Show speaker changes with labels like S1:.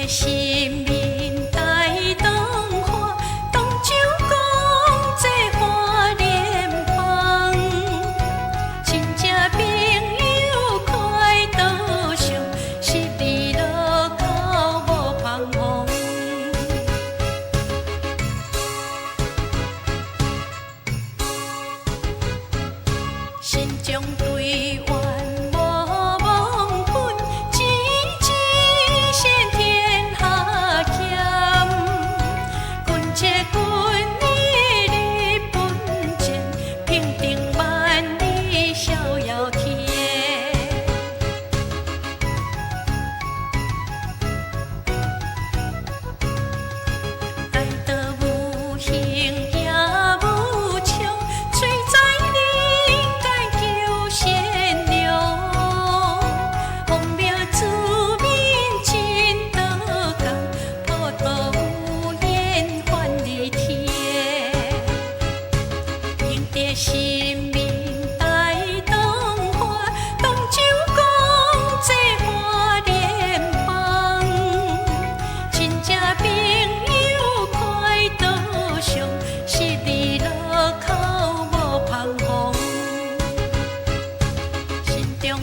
S1: 心面带动花，当酒讲这花莲芳，亲戚朋友快倒上，十里路口无彷徨。心中对愿无忘本，钱钱先天下欠，君且君你日本钱，平定万里逍遥天。难得无形也无常，嘴在人间求善良，荒谬自民真道工，普渡有缘还你天。凭着心命带动花，当酒讲这花莲芳，亲戚朋友快倒上，十里路口无彷徨。心中